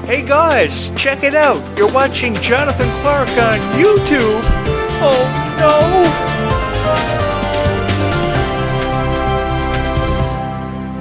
Hey guys, check it out. You're watching Jonathan Clarke on YouTube. Oh no!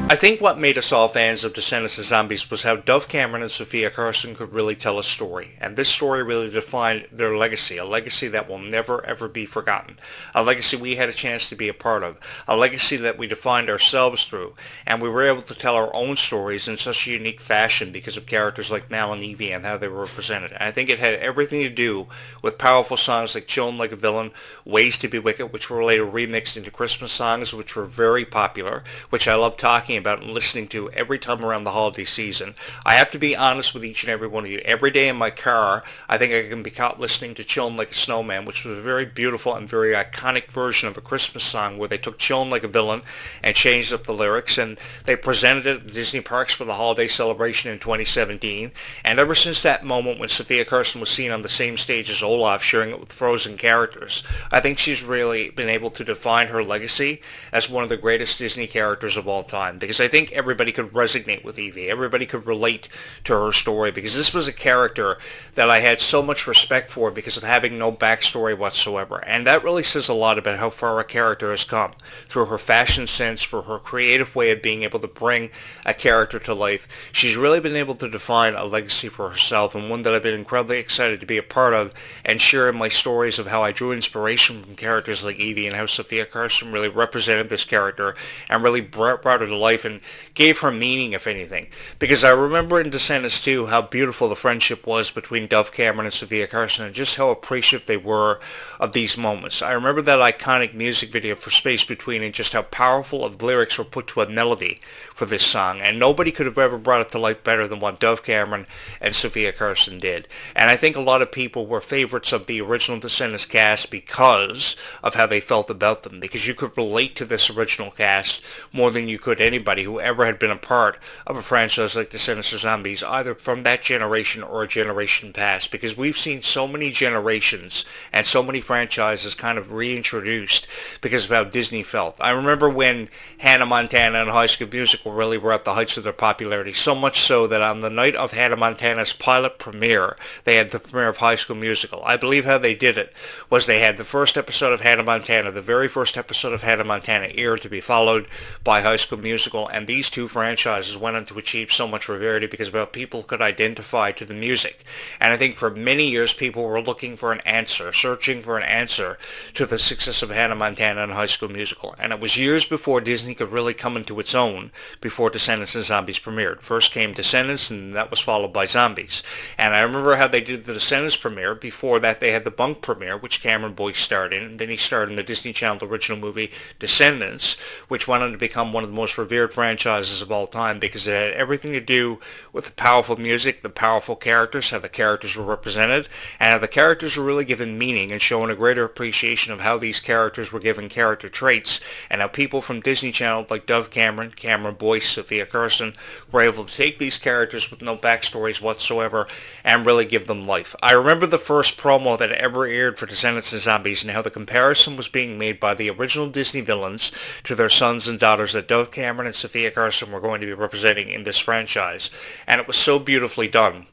I think what made us all fans of Descendants of Zombies was how Dove Cameron and Sofia Carson could really tell a story, and this story really defined their legacy, a legacy that will never ever be forgotten, a legacy we had a chance to be a part of, a legacy that we defined ourselves through, and we were able to tell our own stories in such a unique fashion because of characters like Mal and Evie and how they were represented. And I think it had everything to do with powerful songs like Chillin' Like a Villain, Ways to Be Wicked, which were later remixed into Christmas songs, which were very popular, which I love talking about and listening to every time around the holiday season. I have to be honest with each and every one of you. Every day in my car, I think I can be caught listening to Chillin' Like a Snowman, which was a very beautiful and very iconic version of a Christmas song where they took Chillin' Like a Villain and changed up the lyrics, and they presented it at the Disney parks for the holiday celebration in 2017. And ever since that moment when Sofia Carson was seen on the same stage as Olaf sharing it with Frozen characters, I think she's really been able to define her legacy as one of the greatest Disney characters of all time, because I think everybody could resonate with Evie. Everybody could relate to her story, because this was a character that I had so much respect for because of having no backstory whatsoever. And that really says a lot about how far a character has come through her fashion sense, for her creative way of being able to bring a character to life. She's really been able to define a legacy for herself, and one that I've been incredibly excited to be a part of and share in my stories of how I drew inspiration from characters like Evie and how Sofia Carson really represented this character and really brought her to life and gave her meaning, if anything. Because I remember in Descendants 2 how beautiful the friendship was between Dove Cameron and Sofia Carson, and just how appreciative they were of these moments. I remember that iconic music video for Space Between and just how powerful of lyrics were put to a melody for this song, and nobody could have ever brought it to life better than what Dove Cameron and Sofia Carson did. And I think a lot of people were favorites of the original Descendants cast because of how they felt about them, because you could relate to this original cast more than you could anybody who ever had been a part of a franchise like Descendants of Zombies, either from that generation or a generation past, because we've seen so many generations and so many franchises kind of reintroduced because of how Disney felt. I remember when Hannah Montana and High School Musical really were at the heights of their popularity, so much so that on the night of Hannah Montana's pilot premiere, they had the premiere of High School Musical. I believe how they did it was they had the first episode of Hannah Montana, the very first episode of Hannah Montana aired, to be followed by High School Musical, and these two franchises went on to achieve so much rarity because of how people could identify to the music. And I think for many years people were looking for an answer, searching for an answer to the success of Hannah Montana and High School Musical. And it was years before Disney could really come into its own before Descendants and Zombies premiered. First came Descendants, and that was followed by Zombies. And I remember how they did the Descendants premiere. Before that they had the Bunk premiere, which Cameron Boyce starred in, and then he starred in the Disney Channel original movie Descendants, which went on to become one of the most revered franchises of all time because it had everything to do with the powerful music, the powerful characters, how the characters were represented, and how the characters were really given meaning and showing a greater appreciation of how these characters were given character traits, and how people from Disney Channel like Dove Cameron, Cameron Boyce, Sofia Carson were able to take these characters with no backstories whatsoever and really give them life. I remember the first promo that ever aired for Descendants and Zombies and how the comparison was being made by the original Disney villains to their sons and daughters that Dove Cameron and Sofia Carson were going to be representing in this franchise. And it was so beautifully done.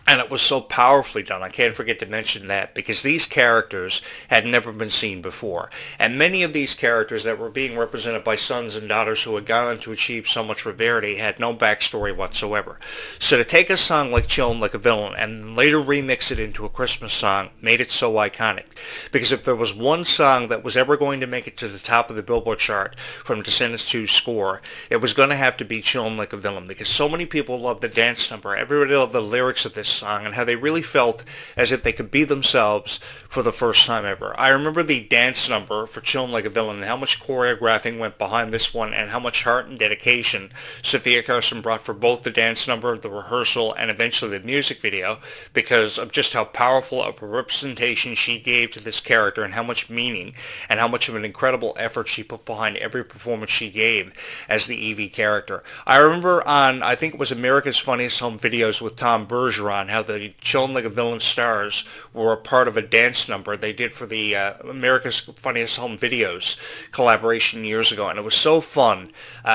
And it was so powerfully done. I can't forget to mention that, because these characters had never been seen before. And many of these characters that were being represented by sons and daughters who had gone on to achieve so much rarity had no backstory whatsoever. So to take a song like Chillin' Like a Villain and later remix it into a Christmas song made it so iconic. Because if there was one song that was ever going to make it to the top of the Billboard chart from Descendants 2's score, it was going to have to be Chillin' Like a Villain, because so many people loved the dance number. Everybody loved the lyrics of this song and how they really felt as if they could be themselves for the first time ever. I remember the dance number for Chillin' Like a Villain and how much choreographing went behind this one and how much heart and dedication Sofia Carson brought for both the dance number, the rehearsal, and eventually the music video, because of just how powerful of a representation she gave to this character and how much meaning and how much of an incredible effort she put behind every performance she gave as the Evie character. I remember on, I think it was America's Funniest Home Videos with Tom Bergeron, on how the Chillin' Like a Villain stars were a part of a dance number they did for the America's Funniest Home Videos collaboration years ago. And it was so fun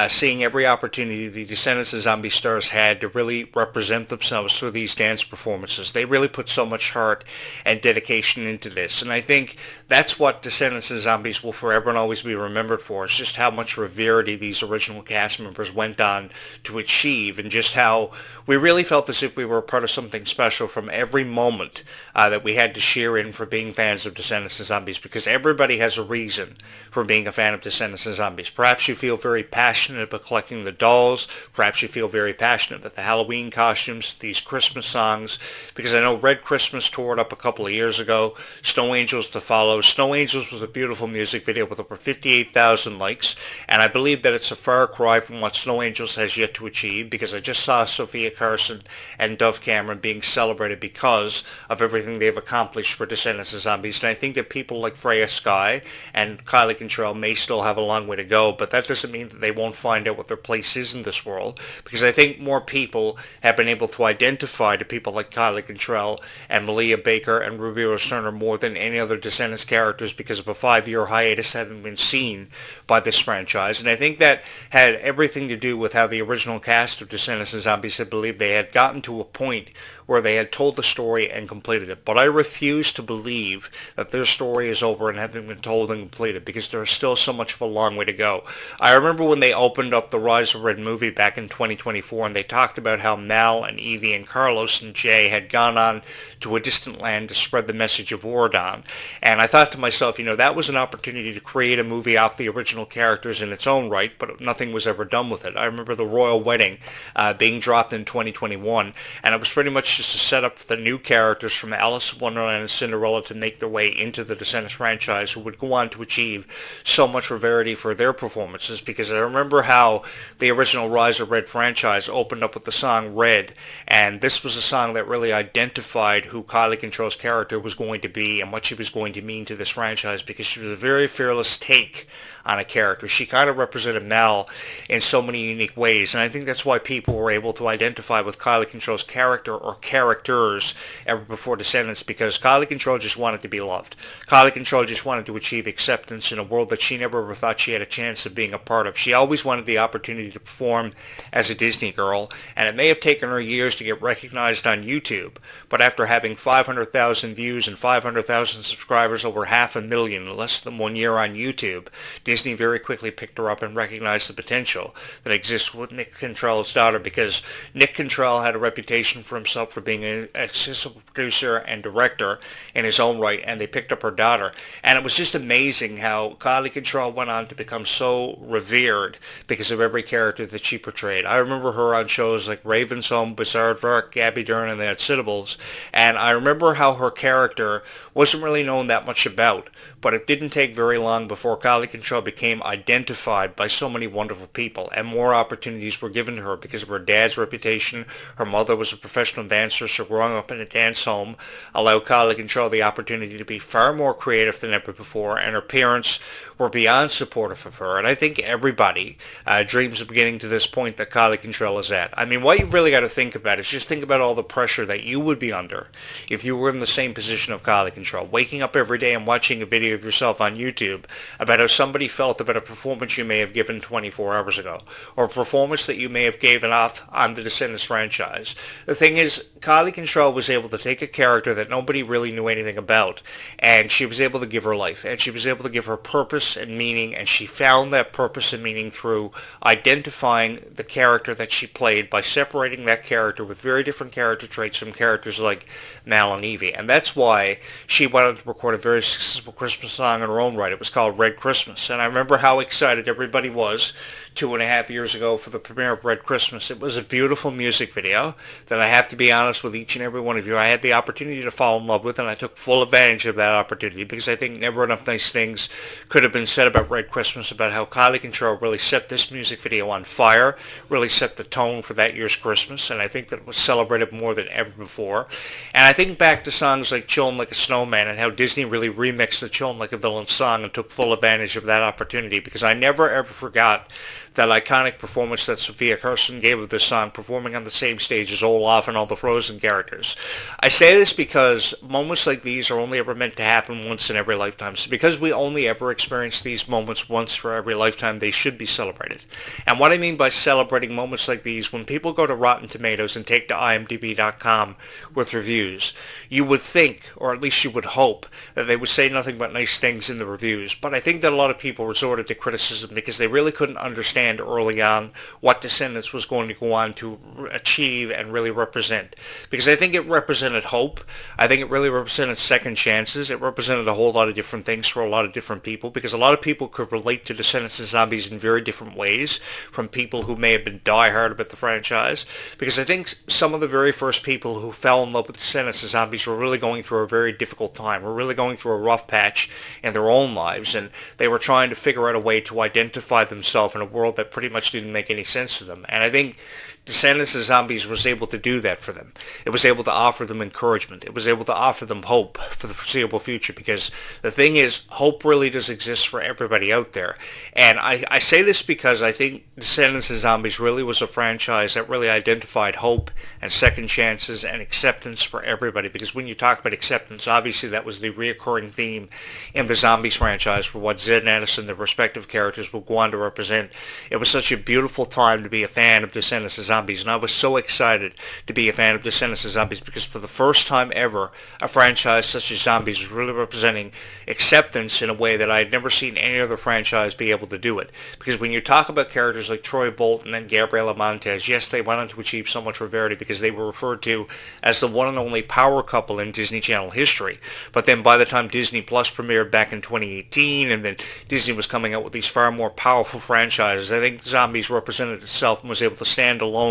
seeing every opportunity the Descendants of Zombie stars had to really represent themselves through these dance performances. They really put so much heart and dedication into this. And I think that's what Descendants of Zombies will forever and always be remembered for, is just how much reverity these original cast members went on to achieve, and just how we really felt as if we were a part of something special from every moment that we had to share in for being fans of Descendants of Zombies, because everybody has a reason for being a fan of Descendants of Zombies. Perhaps you feel very passionate about collecting the dolls, perhaps you feel very passionate about the Halloween costumes, these Christmas songs, because I know Red Christmas tore it up a couple of years ago, Snow Angels to follow. Snow Angels was a beautiful music video with over 58,000 likes, and I believe that it's a far cry from what Snow Angels has yet to achieve, because I just saw Sofia, Carson, and Dove Cameron being celebrated because of everything they've accomplished for Descendants of Zombies. And I think that people like Freya Sky and Kylie Contrell may still have a long way to go, but that doesn't mean that they won't find out what their place is in this world, because I think more people have been able to identify to people like Kylie Contrell and Malia Baker and Ruby Rose Turner more than any other Descendants characters, because of a 5-year hiatus having been seen by this franchise. And I think that had everything to do with how the original cast of Descendants of Zombies had believed they had gotten to a point where they had told the story and completed it. But I refuse to believe that their story is over and having been told and completed, because there is still so much of a long way to go. I remember when they opened up the Rise of Red movie back in 2024, and they talked about how Mal and Evie and Carlos and Jay had gone on to a distant land to spread the message of Oradon. And I thought to myself, that was an opportunity to create a movie off the original characters in its own right, but nothing was ever done with it. I remember the Royal Wedding being dropped in 2021, and it was pretty much just a setup for the new characters from Alice in Wonderland and Cinderella to make their way into the Descendants franchise, who would go on to achieve so much severity for their performances, because I remember how the original Rise of Red franchise opened up with the song Red, and this was a song that really identified who Kylie Control's character was going to be and what she was going to mean to this franchise, because she was a very fearless take on a character. She kind of represented Mal in so many unique ways, and I think that's why people were able to identify with Kylie Control's character or characters ever before Descendants, because Kylie Control just wanted to be loved. Kylie Control just wanted to achieve acceptance in a world that she never ever thought she had a chance of being a part of. She always wanted the opportunity to perform as a Disney girl, and it may have taken her years to get recognized on YouTube, but after having 500,000 views and 500,000 subscribers, over 500,000 in less than 1 year on YouTube, Disney very quickly picked her up and recognized the potential that exists with Nick Cantrell's daughter, because Nick Cantrell had a reputation for himself for being an accessible producer and director in his own right, and they picked up her daughter. And it was just amazing how Kylie Control went on to become so revered because of every character that she portrayed. I remember her on shows like Raven's Home, Bizaardvark, Gabby Dern, and the Uncitables, and I remember how her character wasn't really known that much about, but it didn't take very long before Kylie Control became identified by so many wonderful people, and more opportunities were given to her because of her dad's reputation. Her mother was a professional dancer, so growing up in a dance home allowed Kylie Control the opportunity to be far more creative than ever before, and her parents were beyond supportive of her. And I think everybody dreams of getting to this point that Kylie Control is at. I mean, what you've really got to think about is just think about all the pressure that you would be under if you were in the same position of Kylie Control, waking up every day and watching a video of yourself on YouTube about how somebody felt about a performance you may have given 24 hours ago, or a performance that you may have given off on the Descendants franchise. The thing is, Kylie Control was able to take a character that nobody really knew anything about, and she was able to give her life, and she was able to give her purpose and meaning, and she found that purpose and meaning through identifying the character that she played by separating that character with very different character traits from characters like Mal and Evie. And that's why she went on to record a very successful Christmas song in her own right. It was called Red Christmas, and I remember how excited everybody was 2.5 years ago for the premiere of Red Christmas. It was a beautiful music video that I have to be honest with each and every one of you, I had the opportunity to fall in love with, and I took full advantage of that opportunity, because I think never enough nice things could have been said about Red Christmas, about how Kylie Control really set this music video on fire, really set the tone for that year's Christmas, and I think that it was celebrated more than ever before. And I think back to songs like Chillin' Like a Snowman, and how Disney really remixed the Chillin' Like a Villain song and took full advantage of that opportunity, because I never ever forgot that iconic performance that Sofia Carson gave of this song, performing on the same stage as Olaf and all the Frozen characters. I say this because moments like these are only ever meant to happen once in every lifetime. So because we only ever experience these moments once for every lifetime, they should be celebrated. And what I mean by celebrating moments like these, when people go to Rotten Tomatoes and take to IMDb.com with reviews, you would think, or at least you would hope, that they would say nothing but nice things in the reviews. But I think that a lot of people resorted to criticism because they really couldn't understand early on what Descendants was going to go on to achieve and really represent. Because I think it represented hope. I think it really represented second chances. It represented a whole lot of different things for a lot of different people, because a lot of people could relate to Descendants and Zombies in very different ways from people who may have been diehard about the franchise. Because I think some of the very first people who fell in love with Descendants and Zombies were really going through a very difficult time. Were really going through a rough patch in their own lives, and they were trying to figure out a way to identify themselves in a world that pretty much didn't make any sense to them. And I think Descendants of Zombies was able to do that for them. It was able to offer them encouragement. It was able to offer them hope for the foreseeable future, because the thing is, hope really does exist for everybody out there. And I say this because I think Descendants of Zombies really was a franchise that really identified hope and second chances and acceptance for everybody. Because when you talk about acceptance, obviously that was the reoccurring theme in the Zombies franchise for what Zed and Addison, their respective characters, will go on to represent. It was such a beautiful time to be a fan of Descendants of Zombies. And I was so excited to be a fan of Descendants of Zombies, because for the first time ever, a franchise such as Zombies was really representing acceptance in a way that I had never seen any other franchise be able to do it. Because when you talk about characters like Troy Bolton and Gabriela Montez, yes, they went on to achieve so much rarity because they were referred to as the one and only power couple in Disney Channel history. But then by the time Disney Plus premiered back in 2018, and then Disney was coming out with these far more powerful franchises, I think Zombies represented itself and was able to stand alone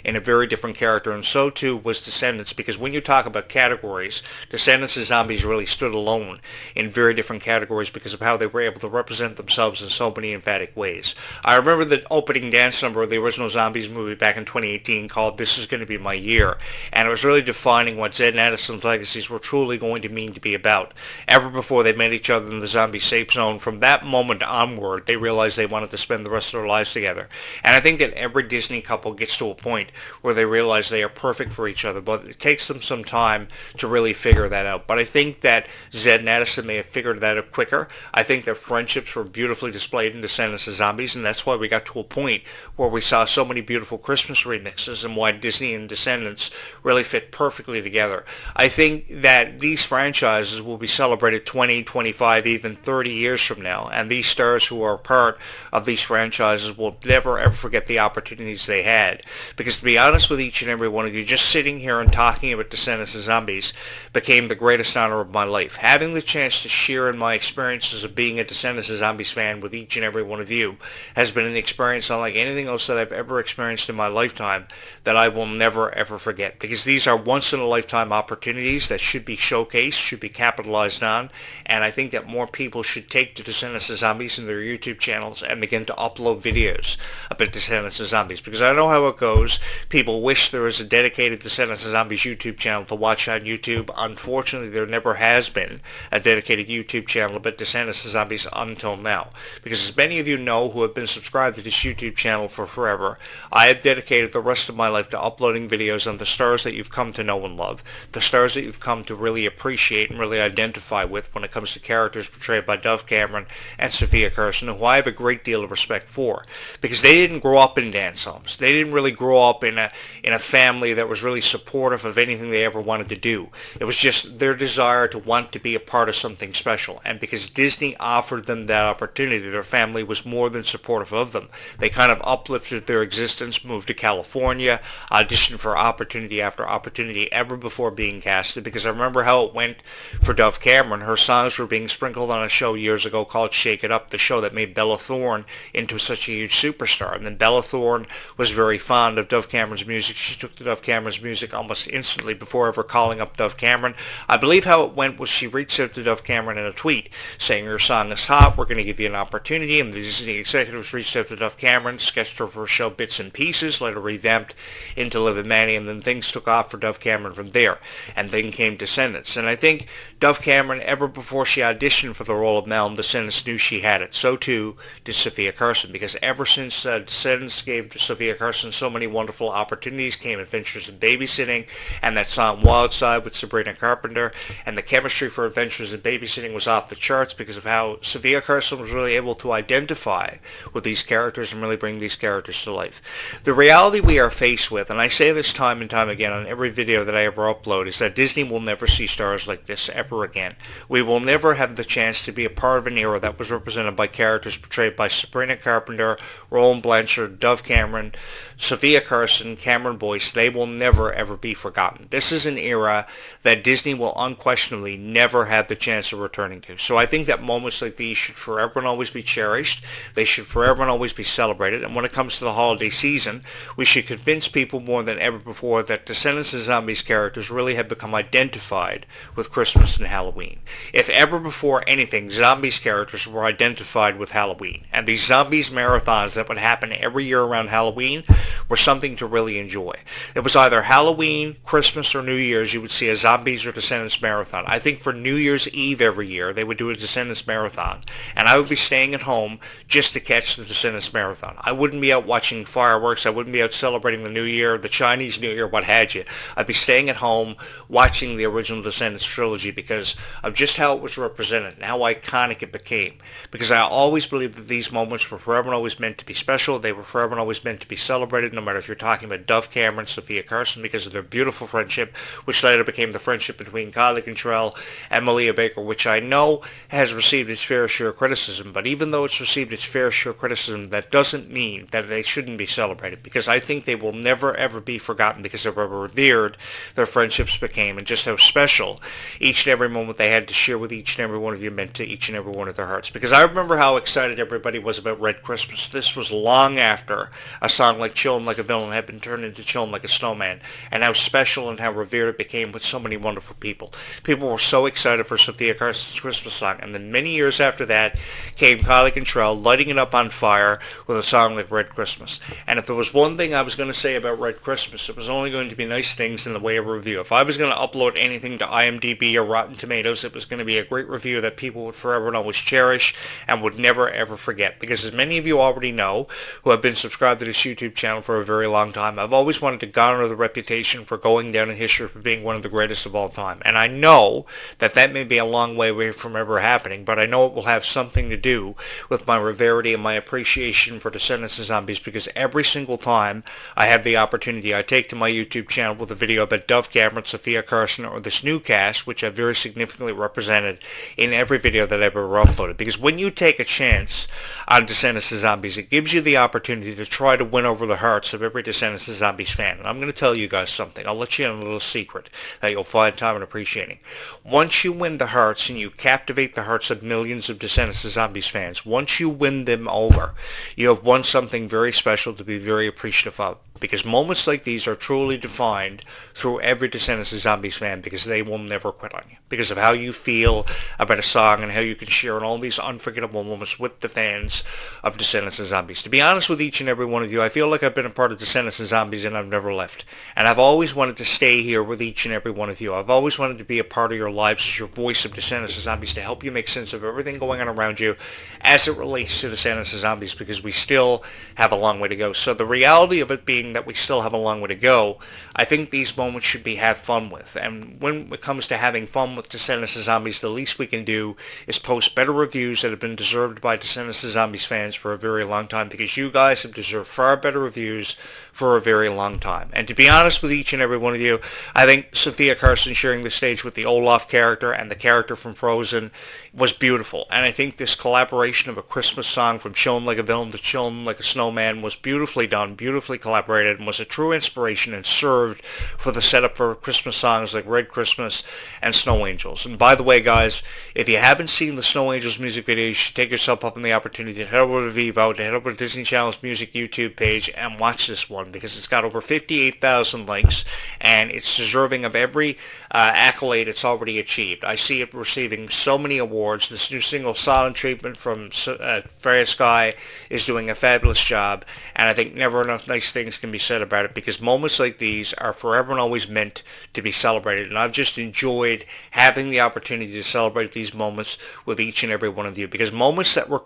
in a very different character, and so too was Descendants. Because when you talk about categories, Descendants of Zombies really stood alone in very different categories because of how they were able to represent themselves in so many emphatic ways. I remember the opening dance number of the original Zombies movie back in 2018 called This Is Going to Be My Year, and it was really defining what Zed and Addison's legacies were truly going to mean to be about. Ever before they met each other in the zombie safe zone, from that moment onward, they realized they wanted to spend the rest of their lives together. And I think that every Disney couple gets to a point where they realize they are perfect for each other, but it takes them some time to really figure that out. But I think that Zed and Addison may have figured that out quicker. I think their friendships were beautifully displayed in Descendants of Zombies, and that's why we got to a point where we saw so many beautiful Christmas remixes, and why Disney and Descendants really fit perfectly together. I think that these franchises will be celebrated 20, 25, even 30 years from now, and these stars who are part of these franchises will never ever forget the opportunities they had. Because to be honest with each and every one of you, just sitting here and talking about Descendants of Zombies became the greatest honor of my life. Having the chance to share in my experiences of being a Descendants of Zombies fan with each and every one of you has been an experience unlike anything else that I've ever experienced in my lifetime that I will never ever forget. Because these are once-in-a-lifetime opportunities that should be showcased, should be capitalized on, and I think that more people should take the Descendants of Zombies in their YouTube channels and begin to upload videos about Descendants of Zombies. Because I know how it goes. People wish there was a dedicated Descendants of Zombies YouTube channel to watch on YouTube. Unfortunately, there never has been a dedicated YouTube channel about Descendants of Zombies until now. Because as many of you know who have been subscribed to this YouTube channel for forever, I have dedicated the rest of my life to uploading videos on the stars that you've come to know and love, the stars that you've come to really appreciate and really identify with when it comes to characters portrayed by Dove Cameron and Sofia Carson, who I have a great deal of respect for. Because they didn't grow up in dance homes. They didn't really grow up in a family that was really supportive of anything they ever wanted to do. It was just their desire to want to be a part of something special. And because Disney offered them that opportunity, their family was more than supportive of them. They kind of uplifted their existence, moved to California, auditioned for opportunity after opportunity ever before being casted. Because I remember how it went for Dove Cameron. Her songs were being sprinkled on a show years ago called Shake It Up, the show that made Bella Thorne into such a huge superstar. And then Bella Thorne was very fond of Dove Cameron's music. She took to Dove Cameron's music almost instantly before ever calling up Dove Cameron. I believe how it went was she reached out to Dove Cameron in a tweet saying, your song is hot, we're going to give you an opportunity, and the Disney executives reached out to Dove Cameron, sketched her for a show Bits and Pieces, later revamped into Live and Manny, and then things took off for Dove Cameron from there, and then came Descendants. And I think Dove Cameron, ever before she auditioned for the role of Mel in Descendants, knew she had it. So too did Sofia Carson, because ever since Descendants gave Sofia Carson so many wonderful opportunities, came Adventures in Babysitting, and that song Wild Side with Sabrina Carpenter, and the chemistry for Adventures in Babysitting was off the charts because of how Sofia Carson was really able to identify with these characters and really bring these characters to life. The reality we are faced with, and I say this time and time again on every video that I ever upload, is that Disney will never see stars like this ever again. We will never have the chance to be a part of an era that was represented by characters portrayed by Sabrina Carpenter, Roland Blanchard, Dove Cameron, Sofia Carson, Cameron Boyce. They will never ever be forgotten. This is an era that Disney will unquestionably never have the chance of returning to. So I think that moments like these should forever and always be cherished. They should forever and always be celebrated. And when it comes to the holiday season, we should convince people more than ever before that Descendants of Zombies characters really have become identified with Christmas and Halloween. If ever before anything, Zombies characters were identified with Halloween. And these Zombies marathons that would happen every year around Halloween were something to really enjoy. It was either Halloween, Christmas, or New Year's, you would see a Zombies or Descendants marathon. I think for New Year's Eve every year, they would do a Descendants marathon. And I would be staying at home just to catch the Descendants marathon. I wouldn't be out watching fireworks. I wouldn't be out celebrating the New Year, the Chinese New Year, what had you. I'd be staying at home watching the original Descendants trilogy because of just how it was represented and how iconic it became. Because I always believed that these moments were forever and always meant to be special. They were forever and always meant to be celebrated, no matter if you're talking about Dove Cameron, Sofia Carson, because of their beautiful friendship, which later became the friendship between Kylie Cantrell and Malia Baker, which I know has received its fair share of criticism. But even though it's received its fair share of criticism, that doesn't mean that they shouldn't be celebrated, because I think they will never ever be forgotten because of how revered their friendships became and just how special each and every moment they had to share with each and every one of you meant to each and every one of their hearts. Because I remember how excited everybody was about Red Christmas. This was long after a song like Chillin' Like a Villain had been turned into Chillin' Like a Snowman, and how special and how revered it became with so many wonderful people. People were so excited for Sofia Carson's Christmas song, and then many years after that came Kylie Cantrell lighting it up on fire with a song like Red Christmas. And if there was one thing I was going to say about Red Christmas, it was only going to be nice things in the way of a review. If I was going to upload anything to IMDb or Rotten Tomatoes, it was going to be a great review that people would forever and always cherish and would never ever forget. Because as many of you already know who have been subscribed to this YouTube channel for a very long time, I've always wanted to garner the reputation for going down in history for being one of the greatest of all time. And I know that that may be a long way away from ever happening, but I know it will have something to do with my severity and my appreciation for Descendants of Zombies, because every single time I have the opportunity, I take to my YouTube channel with a video about Dove Cameron, Sofia Carson, or this new cast, which I've very significantly represented in every video that I've ever uploaded. Because when you take a chance on Descendants of Zombies, it gives you the opportunity to try to win over the hearts of every Descendants of Zombies fan. And I'm going to tell you guys something. I'll let you in a little secret that you'll find time in appreciating. Once you win the hearts and you captivate the hearts of millions of Descendants of Zombies fans, once you win them over, you have won something very special to be very appreciative of. Because moments like these are truly defined through every Descendants of Zombies fan, because they will never quit on you. Because of how you feel about a song and how you can share in all these unforgettable moments with the fans of Descendants of Zombies. To be honest with each and every one of you, I feel like I've been a part of Descendants of Zombies and I've never left. And I've always wanted to stay here with each and every one of you. I've always wanted to be a part of your lives as your voice of Descendants of Zombies, to help you make sense of everything going on around you as it relates to Descendants of Zombies, because we still have a long way to go. So the reality of it being that we still have a long way to go, I think these moments should be had fun with. And when it comes to having fun with Descendants of Zombies, the least we can do is post better reviews that have been deserved by Descendants of Zombies fans for a very long time, because you guys have deserved far better reviews for a very long time. And to be honest with each and every one of you, I think Sofia Carson sharing the stage with the Olaf character and the character from Frozen was beautiful. And I think this collaboration of a Christmas song from Chillin' Like a Villain to Chillin' Like a Snowman was beautifully done, beautifully collaborated. celebrated and was a true inspiration and served for the setup for Christmas songs like Red Christmas and Snow Angels. And by the way, guys, if you haven't seen the Snow Angels music video, you should take yourself up on the opportunity to head over to Vivo, to head over to Disney Channel's music YouTube page and watch this one, because it's got over 58,000 likes and it's deserving of every accolade it's already achieved. I see it receiving so many awards. This new single, Silent Treatment from Freya Sky, is doing a fabulous job, and I think never enough nice things can be said about it, because moments like these are forever and always meant to be celebrated, and I've just enjoyed having the opportunity to celebrate these moments with each and every one of you, because moments that were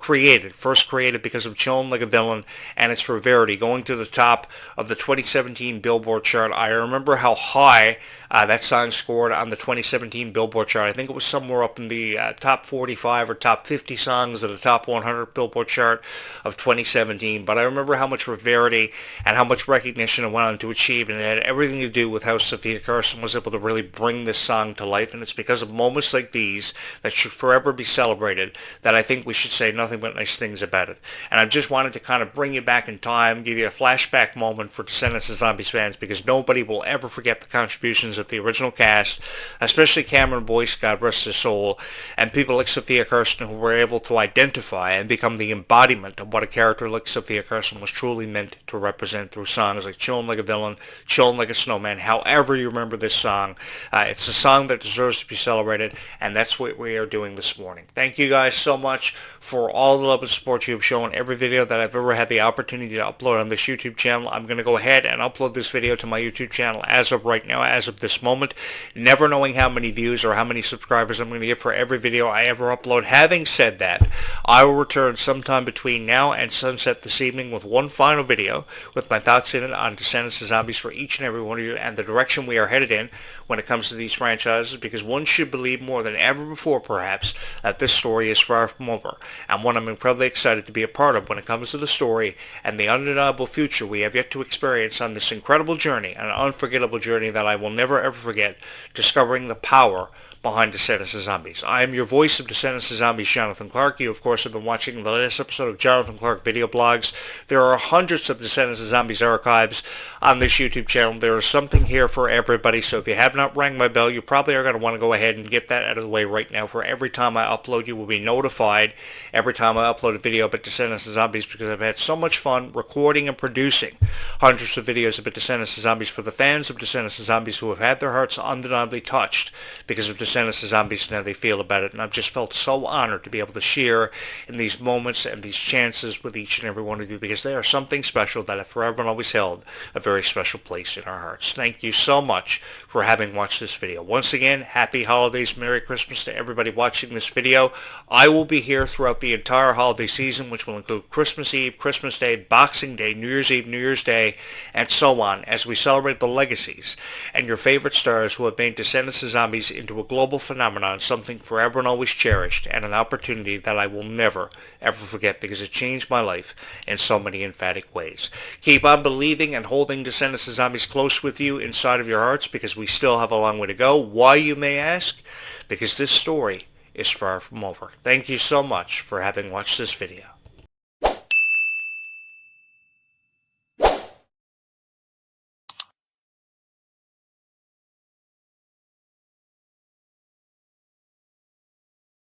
first created because of Chillin' Like a Villain and its Rarity going to the top of the 2017 Billboard chart. I remember how high that song scored on the 2017 Billboard chart. I think it was somewhere up in the top 45 or top 50 songs of the top 100 Billboard chart of 2017. But I remember how much Rarity and how much recognition it went on to achieve, and it had everything to do with how Sofia Carson was able to really bring this song to life. And it's because of moments like these that should forever be celebrated that I think we should say nothing but nice things about it. And I just wanted to kind of bring you back in time, give you a flashback moment for Descendants of Zombies fans, because nobody will ever forget the contributions of the original cast, especially Cameron Boyce, God rest his soul, and people like Sofia Carson, who were able to identify and become the embodiment of what a character like Sofia Carson was truly meant to represent through songs like Chillin' Like a Villain, Chillin' Like a Snowman. However you remember this song, it's a song that deserves to be celebrated, and that's what we are doing this morning. Thank you guys so much for all the love and support you have shown every video that I've ever had the opportunity to upload on this YouTube channel. I'm going to go ahead and upload this video to my YouTube channel as of right now, as of this moment, never knowing how many views or how many subscribers I'm going to get for every video I ever upload. Having said that, I will return sometime between now and sunset this evening with one final video with my thoughts in it on Descendants of Zombies for each and every one of you, and the direction we are headed in when it comes to these franchises, because one should believe more than ever before, perhaps, that this story is far from over, and one I'm incredibly excited to be a part of when it comes to the story and the undeniable future we have yet to experience on this incredible journey, an unforgettable journey that I will never ever forget, discovering the power behind Descendants of Zombies. I am your voice of Descendants of Zombies, Jonathan Clarke. You, of course, have been watching the latest episode of Jonathan Clarke Video Blogs. There are hundreds of Descendants of Zombies archives on this YouTube channel. There is something here for everybody, so if you have not rang my bell, you probably are going to want to go ahead and get that out of the way right now. For every time I upload, you will be notified every time I upload a video about Descendants of Zombies, because I've had so much fun recording and producing hundreds of videos about Descendants of Zombies for the fans of Descendants of Zombies who have had their hearts undeniably touched because of Descendants of Zombies and how they feel about it. And I've just felt so honored to be able to share in these moments and these chances with each and every one of you, because they are something special that have forever and always held a very special place in our hearts. Thank you so much for having watched this video. Once again, happy holidays, Merry Christmas to everybody watching this video. I will be here throughout the entire holiday season, which will include Christmas Eve, Christmas Day, Boxing Day, New Year's Eve, New Year's Day, and so on, as we celebrate the legacies and your favorite stars who have made Descendants of Zombies into a global phenomenon, something forever and always cherished, and an opportunity that I will never, ever forget, because it changed my life in so many emphatic ways. Keep on believing and holding Descendants of Zombies close with you inside of your hearts, because we still have a long way to go. Why, you may ask? Because this story is far from over. Thank you so much for having watched this video.